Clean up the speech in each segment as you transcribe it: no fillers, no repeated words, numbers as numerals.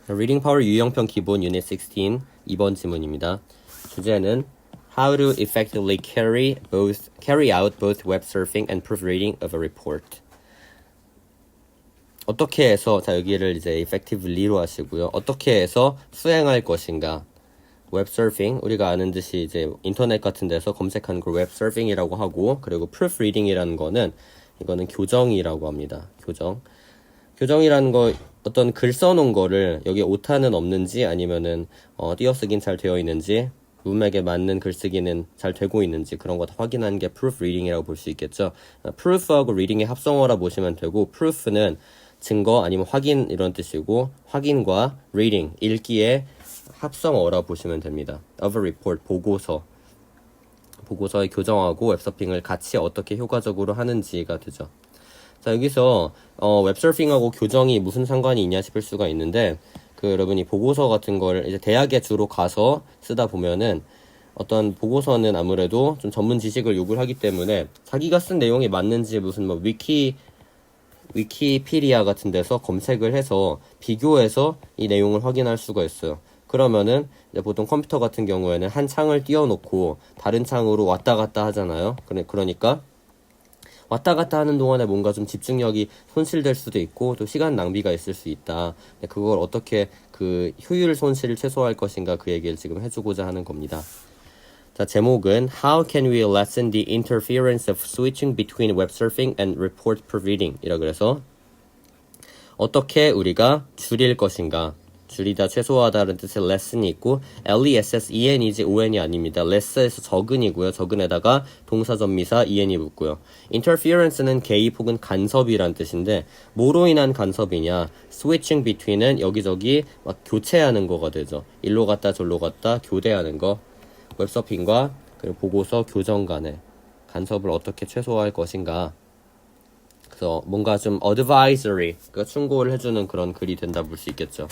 Reading Power 유형편 기본 유닛 16 2번 지문입니다. 주제는 How to effectively carry out both web surfing and proofreading of a report. 어떻게 해서, 자, 여기를 이제 effectively로 하시고요. 어떻게 해서 수행할 것인가. 웹 서핑, 우리가 아는 듯이 이제 인터넷 같은 데서 검색하는 걸 웹 서핑이라고 하고, 그리고 proofreading이라는 거는 이거는 교정이라고 합니다. 교정이라는 거, 어떤 글 써놓은 거를 여기 오타는 없는지 아니면은 띄어쓰기는 잘 되어 있는지, 문맥에 맞는 글쓰기는 잘 되고 있는지 그런 거 다 확인하는 게 proofreading이라고 볼 수 있겠죠. proof하고 reading의 합성어라 보시면 되고, proof는 증거 아니면 확인 이런 뜻이고, 확인과 reading, 읽기의 합성어라 보시면 됩니다. of a report, 보고서의 교정하고 웹서핑을 같이 어떻게 효과적으로 하는지가 되죠. 자, 여기서 웹서핑하고 교정이 무슨 상관이 있냐 싶을 수가 있는데, 여러분이 보고서 같은 걸 이제 대학에 주로 가서 쓰다 보면은 어떤 보고서는 아무래도 좀 전문 지식을 요구를 하기 때문에 자기가 쓴 내용이 맞는지 무슨 뭐 위키피디아 같은 데서 검색을 해서 비교해서 이 내용을 확인할 수가 있어요. 그러면은 이제 보통 컴퓨터 같은 경우에는 한 창을 띄워놓고 다른 창으로 왔다 갔다 하잖아요. 그러니까 왔다 갔다 하는 동안에 뭔가 좀 집중력이 손실될 수도 있고 또 시간 낭비가 있을 수 있다. 그걸 어떻게 그 효율 손실을 최소화할 것인가 그 얘기를 지금 해주고자 하는 겁니다. 자, 제목은 How can we lessen the interference of switching between web surfing and report proofreading? 이라 그래서 어떻게 우리가 줄일 것인가? 줄이다, 최소화하다라는 뜻의 lesson이 있고 L-E-S-S-E-N이지 O-N이 아닙니다. less에서 적은이고요. 적은에다가 동사 전미사 E-N이 붙고요. interference는 개입 혹은 간섭이란 뜻인데 뭐로 인한 간섭이냐? switching between은 여기저기 막 교체하는 거가 되죠. 일로 갔다 저로 갔다 교대하는 거. 웹서핑과 그리고 보고서 교정 간의 간섭을 어떻게 최소화할 것인가. 그래서 뭔가 좀 advisory, 그러니까 충고를 해주는 그런 글이 된다 볼 수 있겠죠.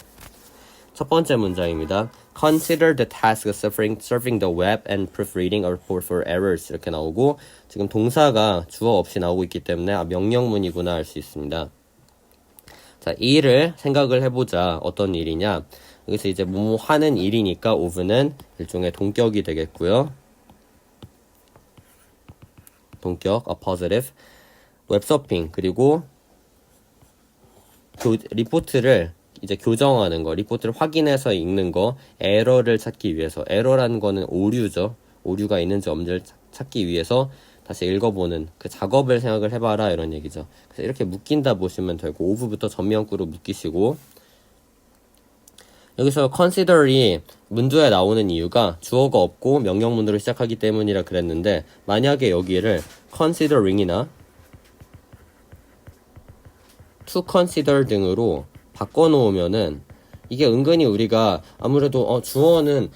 첫 번째 문장입니다. Consider the task of surfing the web and proofreading a report for errors. 이렇게 나오고 지금 동사가 주어 없이 나오고 있기 때문에 명령문이구나 알 수 있습니다. 자, 이 일을 생각을 해보자. 어떤 일이냐? 여기서 이제 뭐뭐 하는 일이니까 of는 일종의 동격이 되겠고요. 동격, appositive. 웹서핑, 그리고 리포트를 이제 교정하는 거, 리포트를 확인해서 읽는 거, 에러를 찾기 위해서, 에러라는 거는 오류죠. 오류가 있는지 없는지를 찾기 위해서 다시 읽어보는 그 작업을 생각을 해봐라 이런 얘기죠. 그래서 이렇게 묶인다 보시면 되고, of부터 전면구로 묶이시고, 여기서 consider이 문두에 나오는 이유가 주어가 없고 명령문으로 시작하기 때문이라 그랬는데, 만약에 여기를 considering이나 to consider 등으로 바꿔놓으면은 이게 은근히 우리가 아무래도 주어는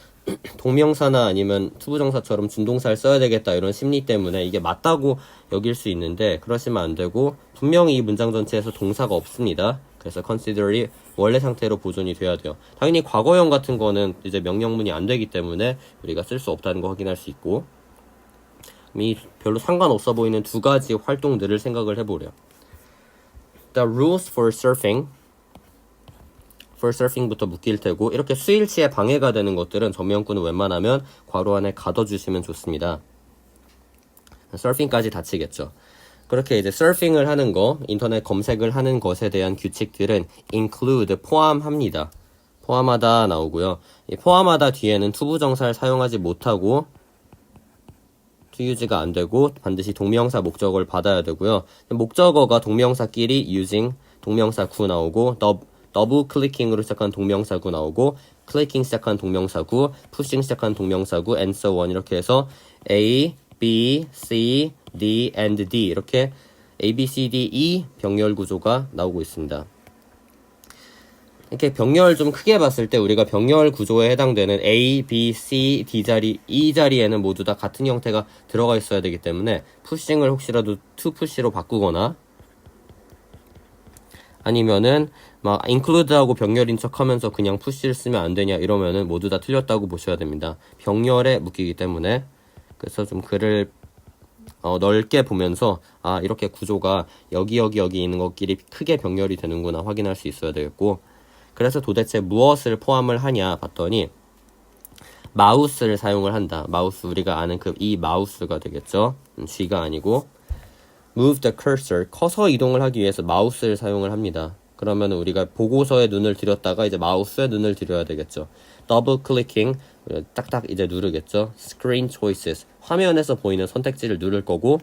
동명사나 아니면 투부정사처럼 준동사를 써야 되겠다 이런 심리 때문에 이게 맞다고 여길 수 있는데 그러시면 안 되고 분명히 이 문장 전체에서 동사가 없습니다. 그래서 consider이 원래 상태로 보존이 돼야 돼요. 당연히 과거형 같은 거는 이제 명령문이 안 되기 때문에 우리가 쓸 수 없다는 거 확인할 수 있고 이 별로 상관없어 보이는 두 가지 활동들을 생각을 해보래요. The rules for surfing부터 묶일 테고 이렇게 수일치에 방해가 되는 것들은 전면구는 웬만하면 괄호 안에 가둬주시면 좋습니다. 서핑까지 다치겠죠. 그렇게 이제 서핑을 하는 거, 인터넷 검색을 하는 것에 대한 규칙들은 include, 포함합니다. 포함하다 나오고요. 이 포함하다 뒤에는 투부정사를 사용하지 못하고 to use가 안 되고 반드시 동명사 목적어를 받아야 되고요. 목적어가 동명사끼리 using, 동명사구 나오고 더블 클릭킹으로 시작한 동명사구 나오고 클릭킹 시작한 동명사구, 푸싱 시작한 동명사구, and so on 이렇게 해서 A, B, C, D, and D 이렇게 A, B, C, D, E 병렬 구조가 나오고 있습니다. 이렇게 병렬 좀 크게 봤을 때 우리가 병렬 구조에 해당되는 A, B, C, D 자리, E 자리에는 모두 다 같은 형태가 들어가 있어야 되기 때문에 푸싱을 혹시라도 to push로 바꾸거나 아니면은 막 include하고 병렬인 척하면서 그냥 push를 쓰면 안 되냐 이러면은 모두 다 틀렸다고 보셔야 됩니다. 병렬에 묶이기 때문에 그래서 좀 글을 넓게 보면서 이렇게 구조가 여기 있는 것끼리 크게 병렬이 되는구나 확인할 수 있어야 되겠고 그래서 도대체 무엇을 포함을 하냐 봤더니 마우스를 사용을 한다. 마우스 우리가 아는 그 이 마우스가 되겠죠. G가 아니고 move the cursor 커서 이동을 하기 위해서 마우스를 사용을 합니다. 그러면 우리가 보고서에 눈을 들였다가 이제 마우스에 눈을 들여야 되겠죠. 더블 클릭킹 딱딱 이제 누르겠죠. screen choices 화면에서 보이는 선택지를 누를 거고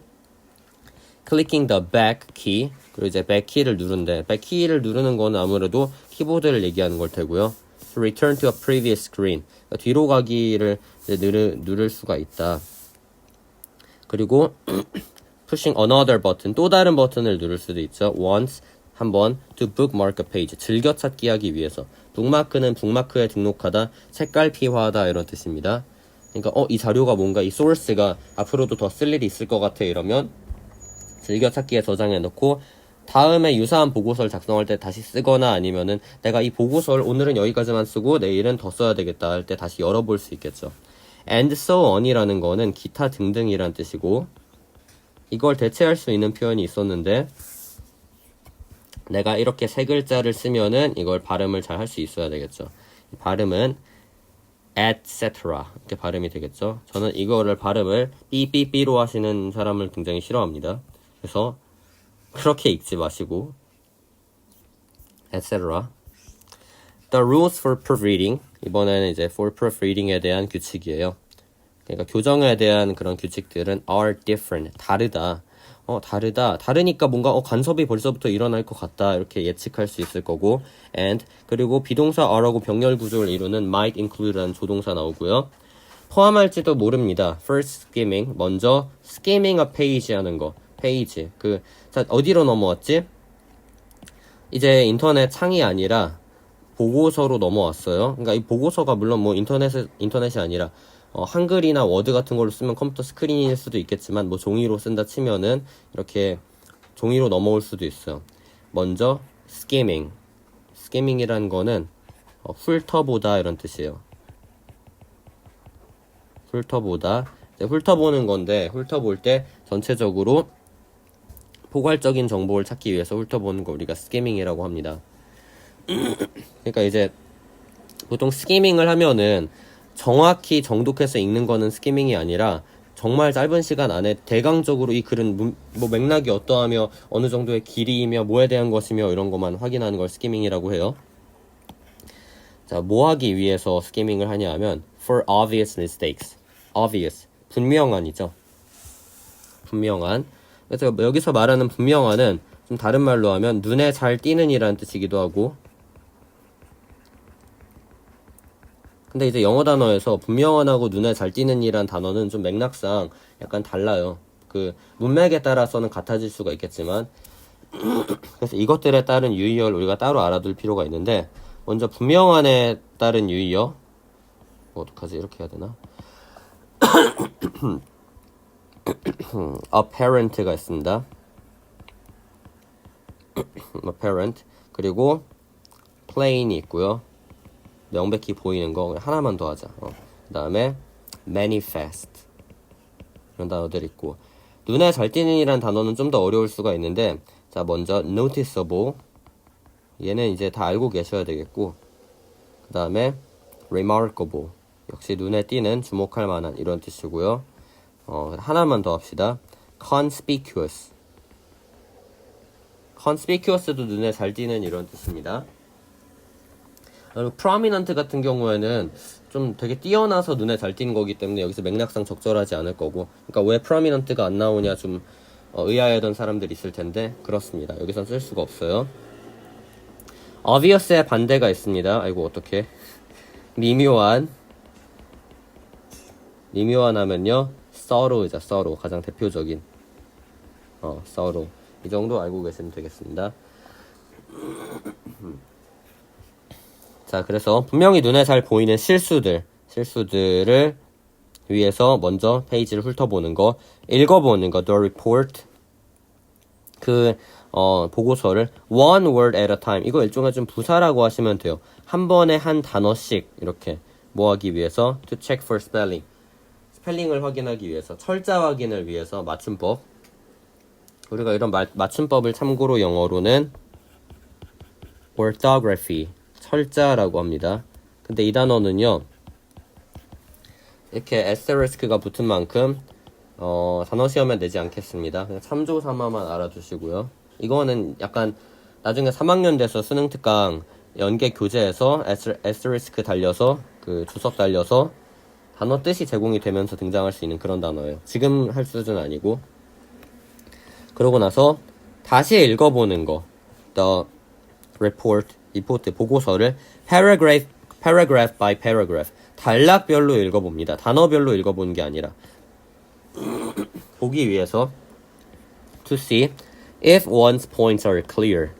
clicking the back key 그리고 이제 back key를 누른데 back key를 누르는 거는 아무래도 키보드를 얘기하는 걸 테고요. return to a previous screen 그러니까 뒤로 가기를 이제 누를 수가 있다. 그리고 pushing another button 또 다른 버튼을 누를 수도 있죠. once 한번 to bookmark a page 즐겨찾기 하기 위해서 북마크는 북마크에 등록하다 책갈피화하다 이런 뜻입니다. 그러니까 이 자료가 뭔가 이 source가 앞으로도 더 쓸 일이 있을 것 같아 이러면 즐겨찾기에 저장해 놓고 다음에 유사한 보고서를 작성할 때 다시 쓰거나 아니면은 내가 이 보고서를 오늘은 여기까지만 쓰고 내일은 더 써야 되겠다 할 때 다시 열어볼 수 있겠죠. and so on이라는 거는 기타 등등이란 뜻이고 이걸 대체할 수 있는 표현이 있었는데 내가 이렇게 세 글자를 쓰면은 이걸 발음을 잘 할 수 있어야 되겠죠. 발음은 etc. 이렇게 발음이 되겠죠. 저는 이거를 발음을 삐삐삐로 하시는 사람을 굉장히 싫어합니다. 그래서 그렇게 읽지 마시고 etc. The rules for proofreading 이번에는 이제 for proofreading에 대한 규칙이에요. 그러니까 교정에 대한 그런 규칙들은 are different 다르다. 다르니까 뭔가 간섭이 벌써부터 일어날 것 같다 이렇게 예측할 수 있을 거고 and 그리고 비동사 are하고 병렬 구조를 이루는 might include라는 조동사 나오고요. 포함할지도 모릅니다. first skimming 먼저 skimming a page 하는 거 페이지 자 어디로 넘어왔지? 이제 인터넷 창이 아니라 보고서로 넘어왔어요. 그러니까 이 보고서가 물론 뭐 인터넷이 아니라 한글이나 워드 같은 걸로 쓰면 컴퓨터 스크린일 수도 있겠지만 뭐 종이로 쓴다 치면은 이렇게 종이로 넘어올 수도 있어요. 먼저 skimming이라는 거는 훑어보다 이런 뜻이에요. 훑어보다 훑어보는 건데 훑어볼 때 전체적으로 포괄적인 정보를 찾기 위해서 훑어보는 거 우리가 스키밍이라고 합니다. 그러니까 이제 보통 스키밍을 하면은 정확히 정독해서 읽는 거는 스키밍이 아니라 정말 짧은 시간 안에 대강적으로 이 글은 뭐 맥락이 어떠하며 어느 정도의 길이이며 뭐에 대한 것이며 이런 것만 확인하는 걸 스키밍이라고 해요. 자, 뭐 하기 위해서 스키밍을 하냐 하면 for obvious mistakes. obvious. 분명한이죠. 분명한. 그래서 여기서 말하는 분명한은 좀 다른 말로 하면 눈에 잘 띄는 이라는 뜻이기도 하고 근데 이제 영어 단어에서 분명한하고 눈에 잘 띄는 이란 단어는 좀 맥락상 약간 달라요. 그 문맥에 따라서는 같아질 수가 있겠지만 그래서 이것들에 따른 유의어를 우리가 따로 알아둘 필요가 있는데 먼저 분명한에 따른 유의어 어떡하지 이렇게 해야 되나? apparent가 있습니다. apparent 그리고 plain이 있고요. 명백히 보이는 거 하나만 더 하자. 그 다음에 manifest 이런 단어들 있고 눈에 잘 띄는 이란 단어는 좀 더 어려울 수가 있는데 자 먼저 noticeable 얘는 이제 다 알고 계셔야 되겠고 그 다음에 remarkable 역시 눈에 띄는 주목할 만한 이런 뜻이고요. 하나만 더 합시다. conspicuous도 눈에 잘 띄는 이런 뜻입니다. prominent 같은 경우에는 좀 되게 뛰어나서 눈에 잘 띄는 거기 때문에 여기서 맥락상 적절하지 않을 거고 그러니까 왜 prominent가 안 나오냐 좀 의아해하던 사람들이 있을 텐데 그렇습니다. 여기선 쓸 수가 없어요. obvious의 반대가 있습니다. 아이고 어떡해. 미묘한 하면요 subtle이죠. subtle 가장 대표적인 subtle 이 정도 알고 계시면 되겠습니다. 자, 그래서 분명히 눈에 잘 보이는 실수들을 위해서 먼저 페이지를 훑어보는 거, 읽어보는 거, the report, 보고서를 one word at a time, 이거 일종의 좀 부사라고 하시면 돼요. 한 번에 한 단어씩 이렇게 뭐 하기 위해서 to check for spelling, 스펠링을 확인하기 위해서, 철자 확인을 위해서 맞춤법. 우리가 이런 맞춤법을 참고로 영어로는 orthography, 철자라고 합니다. 근데 이 단어는요, 이렇게 에스테리스크가 붙은 만큼 단어 시험에 내지 않겠습니다. 그냥 참조 삼아만 알아두시고요. 이거는 약간 나중에 3학년 돼서 수능 특강 연계 교재에서 에스테리스크 달려서 그 주석 달려서 단어 뜻이 제공이 되면서 등장할 수 있는 그런 단어예요. 지금 할 수준 아니고. 그러고 나서 다시 읽어보는 거. The report, 리포트, 보고서를 paragraph by paragraph. 단락별로 읽어봅니다. 단어별로 읽어보는 게 아니라. 보기 위해서 to see if one's points are clear.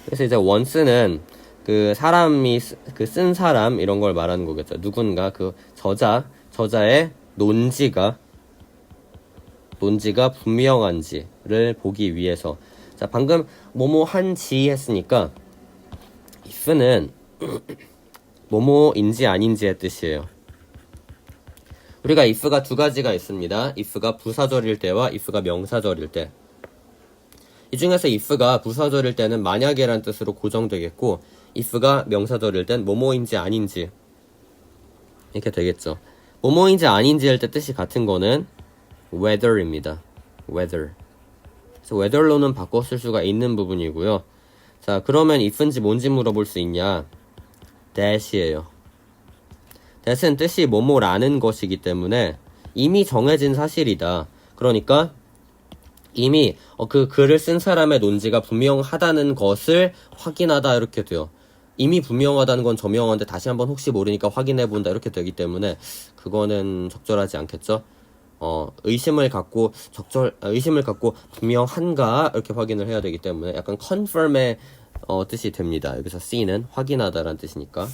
그래서 이제 once는 그 사람이 그 쓴 사람 이런 걸 말하는 거겠죠. 누군가 그 저자의 논지가 분명한지를 보기 위해서. 자, 방금 뭐뭐 한지 했으니까 if는 뭐뭐인지 아닌지의 뜻이에요. 우리가 if가 두 가지가 있습니다. if가 부사절일 때와 if가 명사절일 때. 이 중에서 if가 부사절일 때는 만약에란 뜻으로 고정되겠고 if가 명사절일 땐 뭐뭐인지 아닌지 이렇게 되겠죠. 뭐뭐인지 아닌지 할 때 뜻이 같은 거는 whether입니다. whether. 그래서 whether로는 바꿔 쓸 수가 있는 부분이고요. 자, 그러면 if인지 뭔지 물어볼 수 있냐? that이에요. that은 뜻이 뭐뭐라는 것이기 때문에 이미 정해진 사실이다. 그러니까 이미 그 글을 쓴 사람의 논지가 분명하다는 것을 확인하다 이렇게 돼요. 이미 분명하다는 건 저명한데 다시 한번 혹시 모르니까 확인해본다 이렇게 되기 때문에 그거는 적절하지 않겠죠. 의심을 갖고 분명한가 이렇게 확인을 해야 되기 때문에 약간 confirm의 뜻이 됩니다. 여기서 C는 확인하다라는 뜻이니까.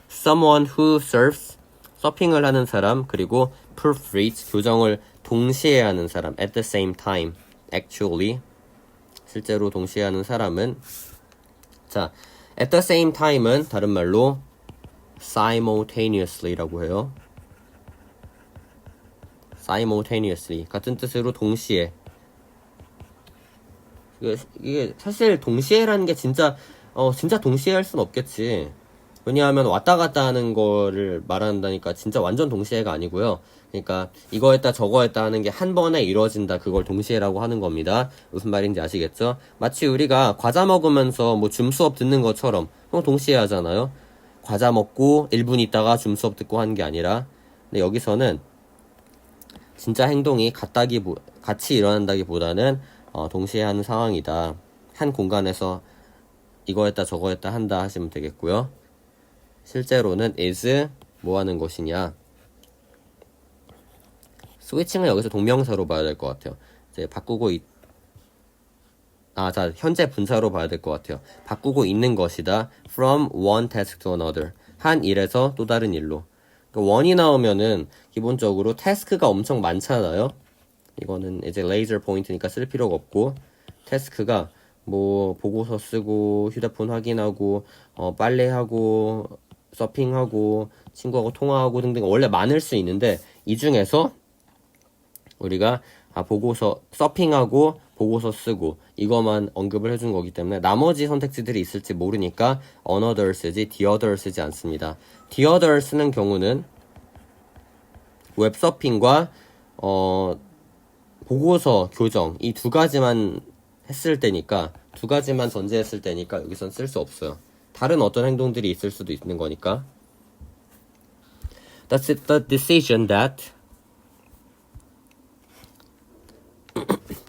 Someone who surfs, 서핑을 하는 사람, 그리고 proofreads, 교정을 동시에 하는 사람, at the same time, actually, 실제로 동시에 하는 사람은, 자, at the same time은 다른 말로 simultaneously라고 해요. simultaneously, 같은 뜻으로 동시에. 이게 사실 동시에라는 게 진짜 동시에 할 순 없겠지. 왜냐하면 왔다 갔다 하는 거를 말한다니까 진짜 완전 동시에가 아니고요. 그러니까 이거 했다 저거 했다 하는 게 한 번에 이루어진다. 그걸 동시에라고 하는 겁니다. 무슨 말인지 아시겠죠? 마치 우리가 과자 먹으면서 뭐 줌 수업 듣는 것처럼 동시에 하잖아요. 과자 먹고 1분 있다가 줌 수업 듣고 하는 게 아니라. 근데 여기서는 진짜 행동이 같이 일어난다기보다는 동시에 하는 상황이다. 한 공간에서 이거 했다 저거 했다 한다 하시면 되겠고요. 실제로는 is 뭐 하는 것이냐. 스위칭은 여기서 동명사로 봐야 될 것 같아요. 이제 현재 분사로 봐야 될 것 같아요. 바꾸고 있는 것이다. From one task to another. 한 일에서 또 다른 일로. 그러니까 one이 나오면은 기본적으로 태스크가 엄청 많잖아요. 이거는 이제 레이저 포인트니까 쓸 필요가 없고, 태스크가 뭐 보고서 쓰고 휴대폰 확인하고 빨래하고 서핑하고 친구하고 통화하고 등등 원래 많을 수 있는데 이 중에서 우리가 보고서 서핑하고 보고서 쓰고 이것만 언급을 해준 거기 때문에 나머지 선택지들이 있을지 모르니까 another 쓰지 the other 쓰지 않습니다. the other 쓰는 경우는 웹서핑과 보고서 교정 이 두 가지만 했을 때니까 두 가지만 전제했을 때니까 여기선 쓸 수 없어요. 다른 어떤 행동들이 있을 수도 있는 거니까. That's it, the decision that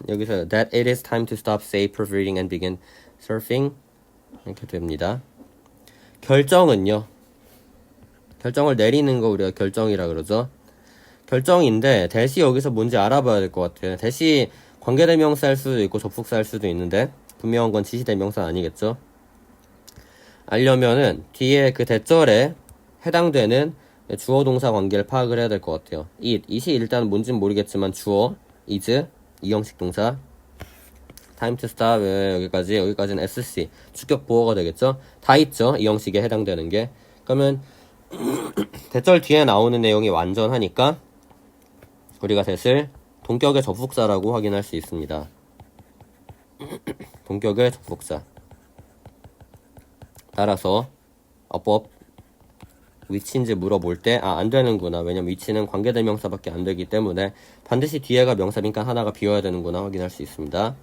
여기서 that it is time to stop safe proofreading and begin surfing 이렇게 됩니다. 결정은요. 결정을 내리는 거 우리가 결정이라 그러죠. 결정인데 대시 여기서 뭔지 알아봐야 될 것 같아요. 대시 관계대명사일 수도 있고 접속사일 수도 있는데 분명한 건 지시대명사 아니겠죠. 알려면은 뒤에 그 대절에 해당되는 주어 동사 관계를 파악을 해야 될 것 같아요. it이 일단 뭔진 모르겠지만 주어 is 이 형식 동사 time to stop 여기까지는 SC 주격 보어가 되겠죠. 다 있죠. 이 형식에 해당되는 게. 그러면 대절 뒤에 나오는 내용이 완전하니까 우리가 that을 동격의 접속사라고 확인할 수 있습니다. 동격의 접속사. 따라서 above 위치인지 물어볼 때 안 되는구나. 왜냐면 위치는 관계대명사밖에 안 되기 때문에 반드시 뒤에가 명사니까 하나가 비워야 되는구나 확인할 수 있습니다.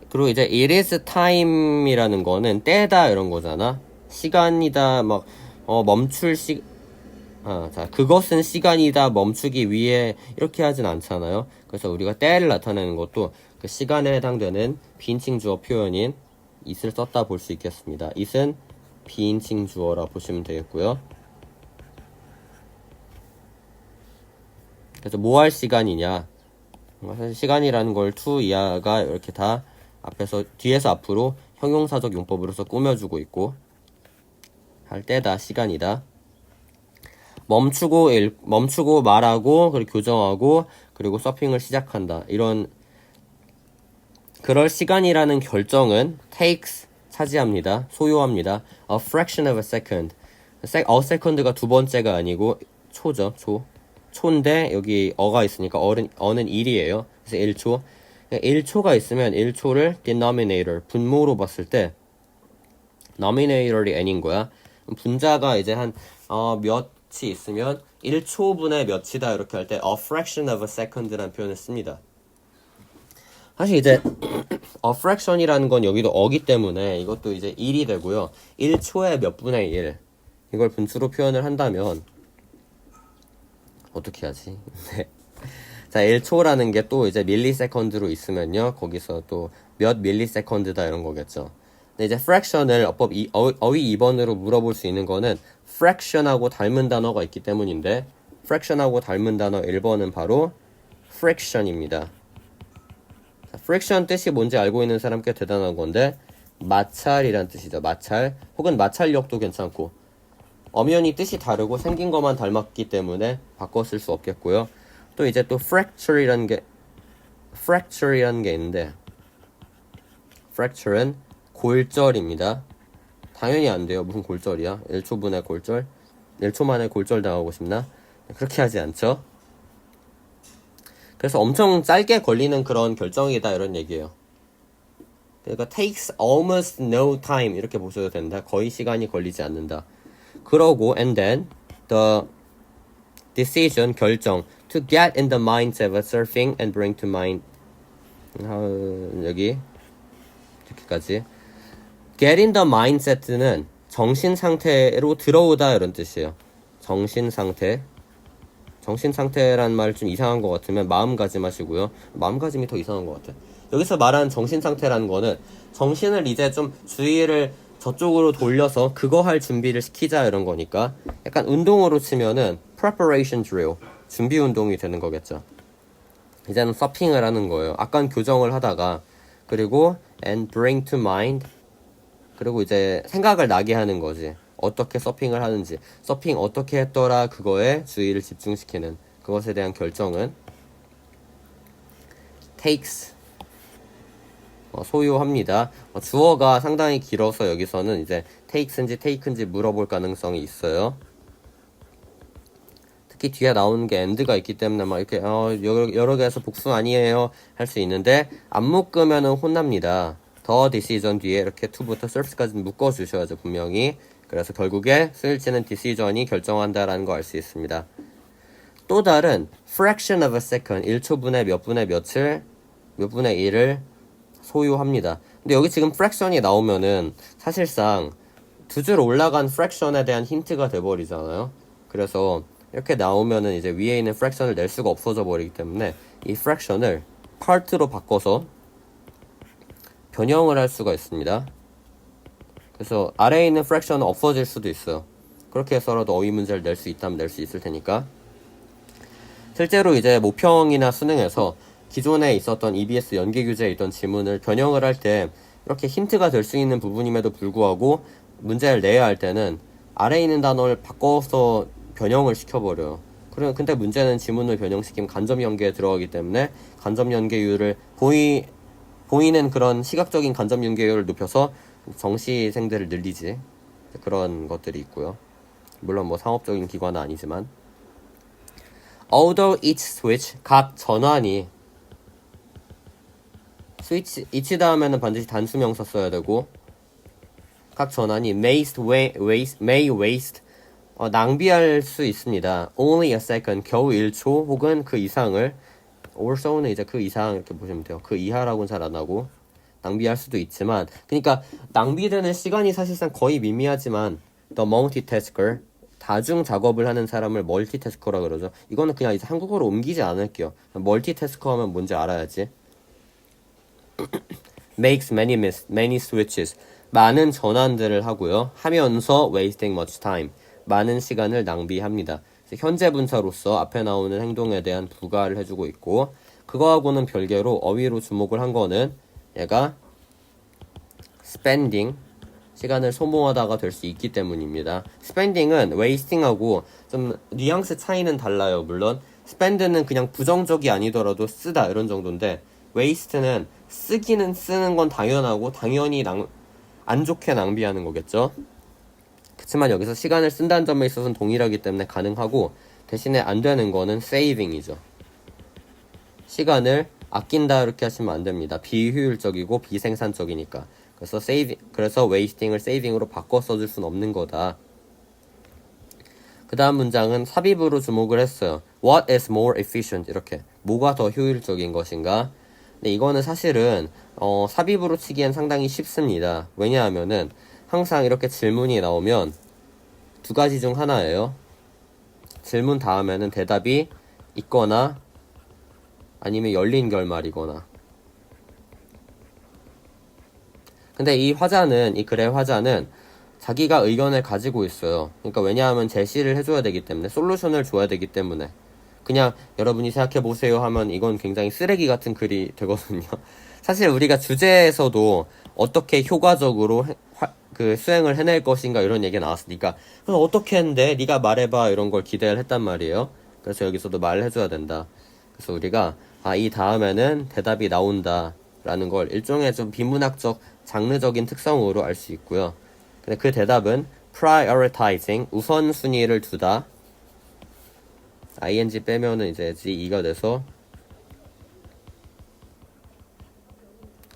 그리고 이제 it is time이라는 거는 때다 이런 거잖아. 시간이다 막 멈출 자, 그것은 시간이다 멈추기 위해 이렇게 하진 않잖아요. 그래서 우리가 때를 나타내는 것도 그 시간에 해당되는 비인칭 주어 표현인 it을 썼다 볼 수 있겠습니다. it은 비인칭 주어라 보시면 되겠고요. 그래서 뭐 할 시간이냐. 사실 시간이라는 걸 to 이하가 이렇게 다 뒤에서 앞으로 형용사적 용법으로서 꾸며주고 있고 할 때다 시간이다. 멈추고 말하고 그리고 교정하고 그리고 서핑을 시작한다. 그럴 시간이라는 결정은 takes 차지합니다. 소요합니다. A fraction of a second. a second가 두 번째가 아니고 초죠. 초인데 여기 어가 있으니까 어는 1이에요. 그래서 1초. 1초가 있으면 1초를 denominator 분모로 봤을 때 nominator이 n인 거야. 분자가 이제 한 몇이 있으면 1초분의 몇이다 이렇게 할 때 a fraction of a second라는 표현을 씁니다. 사실 이제 a fraction이라는 건 여기도 어기 때문에 이것도 이제 1이 되고요. 1초에 몇 분의 1 이걸 분수로 표현을 한다면 어떻게 하지? 네. 자, 1초라는 게 또 이제 밀리세컨드로 있으면요. 거기서 또 몇 밀리세컨드다 이런 거겠죠. 근데 이제 fraction을 어휘 2번으로 물어볼 수 있는 거는 fraction하고 닮은 단어가 있기 때문인데 fraction하고 닮은 단어 1번은 바로 friction입니다. 자, friction 뜻이 뭔지 알고 있는 사람 꽤 대단한 건데 마찰이란 뜻이죠. 마찰 혹은 마찰력도 괜찮고 엄연히 뜻이 다르고 생긴 것만 닮았기 때문에 바꿔 쓸 수 없겠고요. 또 이제 또 fracture이라는 게 있는데 fracture는 골절입니다. 당연히 안 돼요. 무슨 골절이야? 1초분의 골절? 1초 만에 골절 당하고 싶나? 그렇게 하지 않죠. 그래서 엄청 짧게 걸리는 그런 결정이다 이런 얘기예요. 그러니까 takes almost no time 이렇게 보셔도 된다. 거의 시간이 걸리지 않는다. 그러고 and then the decision 결정 to get in the mindset of surfing and bring to mind 여기 이렇게까지 get in the mindset는 정신 상태로 들어오다 이런 뜻이에요. 정신 상태란 말 좀 이상한 것 같으면 마음가짐하시고요. 마음가짐이 더 이상한 것 같아. 여기서 말하는 정신 상태라는 거는 정신을 이제 좀 주의를 저쪽으로 돌려서 그거 할 준비를 시키자 이런 거니까 약간 운동으로 치면은 preparation drill 준비 운동이 되는 거겠죠. 이제는 서핑을 하는 거예요. 아까는 교정을 하다가 그리고 and bring to mind 그리고 이제 생각을 나게 하는 거지. 어떻게 서핑을 하는지 서핑 어떻게 했더라 그거에 주의를 집중시키는 그것에 대한 결정은 takes 소요합니다. 주어가 상당히 길어서 여기서는 이제 takes인지 taken지 물어볼 가능성이 있어요. 특히 뒤에 나오는 게 and가 있기 때문에 막 이렇게 여러 개에서 복수 아니에요 할 수 있는데 안 묶으면은 혼납니다. the decision 뒤에 이렇게 to부터 serves까지 묶어 주셔야죠 분명히. 그래서 결국에 스일치는 decision이 결정한다라는 거 알 수 있습니다. 또 다른 fraction of a second 1초분의 몇 분의 몇을 몇 분의 1을 소유합니다. 근데 여기 지금 fraction이 나오면은 사실상 두 줄 올라간 fraction에 대한 힌트가 돼버리잖아요. 그래서 이렇게 나오면은 이제 위에 있는 fraction을 낼 수가 없어져 버리기 때문에 이 fraction을 part로 바꿔서 변형을 할 수가 있습니다. 그래서 아래에 있는 fraction은 없어질 수도 있어요. 그렇게 해서라도 어휘 문제를 낼 수 있다면 낼 수 있을 테니까. 실제로 이제 모평이나 수능에서 기존에 있었던 EBS 연계규제에 있던 지문을 변형을 할 때 이렇게 힌트가 될 수 있는 부분임에도 불구하고 문제를 내야 할 때는 아래에 있는 단어를 바꿔서 변형을 시켜버려요. 근데 문제는 지문을 변형시키면 간접 연계에 들어가기 때문에 간접 연계율을 보이는 그런 시각적인 간접 연계율을 높여서 정시생들을 늘리지. 그런 것들이 있고요. 물론 뭐 상업적인 기관은 아니지만 although each switch 각 전환이 스위치 each 다음에는 반드시 단수명사 써야 되고 각 전환이 may waste 낭비할 수 있습니다. only a second 겨우 1초 혹은 그 이상을 also는 이제 그 이상 이렇게 보시면 돼요. 그 이하라고는 잘 안 하고 낭비할 수도 있지만 그러니까 낭비되는 시간이 사실상 거의 미미하지만 the multitasker 다중 작업을 하는 사람을 멀티태스커라 그러죠. 이거는 그냥 이제 한국어로 옮기지 않을게요. 멀티태스커 하면 뭔지 알아야지. makes many switches 많은 전환들을 하고요. 하면서 wasting much time 많은 시간을 낭비합니다. 현재 분사로서 앞에 나오는 행동에 대한 부가를 해주고 있고 그거하고는 별개로 어휘로 주목을 한 거는 얘가 spending 시간을 소모하다가 될 수 있기 때문입니다. spending은 wasting하고 좀 뉘앙스 차이는 달라요. 물론 spend는 그냥 부정적이 아니더라도 쓰다 이런 정도인데 waste는 쓰기는 쓰는 건 당연하고 당연히 안 좋게 낭비하는 거겠죠. 그렇지만 여기서 시간을 쓴다는 점에 있어서는 동일하기 때문에 가능하고 대신에 안 되는 거는 saving이죠. 시간을 아낀다 이렇게 하시면 안 됩니다. 비효율적이고 비생산적이니까. 그래서 wasting을 saving으로 바꿔 써줄 수는 없는 거다. 그 다음 문장은 삽입으로 주목을 했어요. What is more efficient? 이렇게 뭐가 더 효율적인 것인가? 근데 이거는 사실은 삽입으로 치기엔 상당히 쉽습니다. 왜냐하면은 항상 이렇게 질문이 나오면 두 가지 중 하나예요. 질문 다음에는 대답이 있거나 아니면 열린 결말이거나. 근데 이 글의 화자는 자기가 의견을 가지고 있어요. 그러니까 왜냐하면 제시를 해줘야 되기 때문에 솔루션을 줘야 되기 때문에 그냥 여러분이 생각해보세요 하면 이건 굉장히 쓰레기 같은 글이 되거든요. 사실 우리가 주제에서도 어떻게 효과적으로 수행을 해낼 것인가 이런 얘기가 나왔으니까 그럼 어떻게 했는데 네가 말해봐 이런 걸 기대를 했단 말이에요. 그래서 여기서도 말을 해줘야 된다. 그래서 우리가 이 다음에는 대답이 나온다 라는 걸 일종의 좀 비문학적 장르적인 특성으로 알 수 있고요. 근데 그 대답은 prioritizing 우선순위를 두다 ing 빼면은 이제 G가 돼서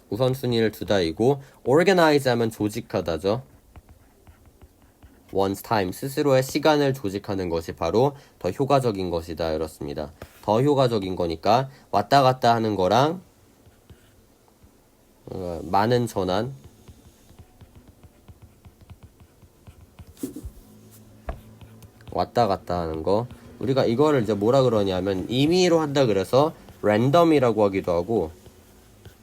우선순위를 두다이고 organize 하면 조직하다죠. one's time 스스로의 시간을 조직하는 것이 바로 더 효과적인 것이다 이렇습니다. 더 효과적인 거니까 왔다 갔다 하는 거랑 많은 전환 왔다 갔다 하는 거 우리가 이거를 이제 뭐라 그러냐면 임의로 한다 그래서 랜덤이라고 하기도 하고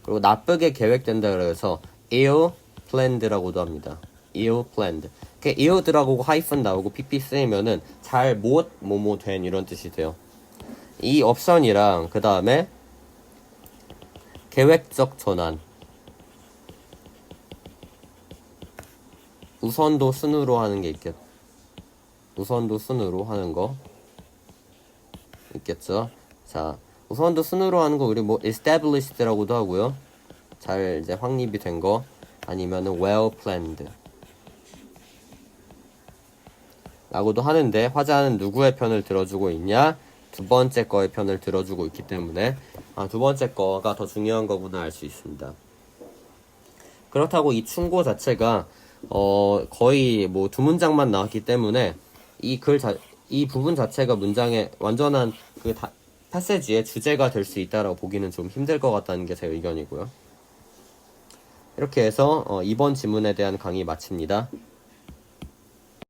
그리고 나쁘게 계획된다 그래서 ill planned라고도 합니다. ill planned ill 들어가고 하이픈 나오고 pp 쓰이면은 잘 뭐뭐 된 이런 뜻이 돼요. 이 옵션이랑 그 다음에 계획적 전환 우선도 순으로 하는 게 우선도 순으로 하는 거 있겠죠. 자, 우선도 순으로 하는 거 우리 established라고도 하고요. 잘 이제 확립이 된 거 아니면은 well planned 라고도 하는데 화자는 누구의 편을 들어주고 있냐? 두 번째 거의 편을 들어주고 있기 때문에 두 번째 거가 더 중요한 거구나 알 수 있습니다. 그렇다고 이 충고 자체가 거의 두 문장만 나왔기 때문에 이 부분 자체가 문장의 완전한 패시지의 주제가 될 수 있다라고 보기는 좀 힘들 것 같다는 게 제 의견이고요. 이렇게 해서 이번 지문에 대한 강의 마칩니다.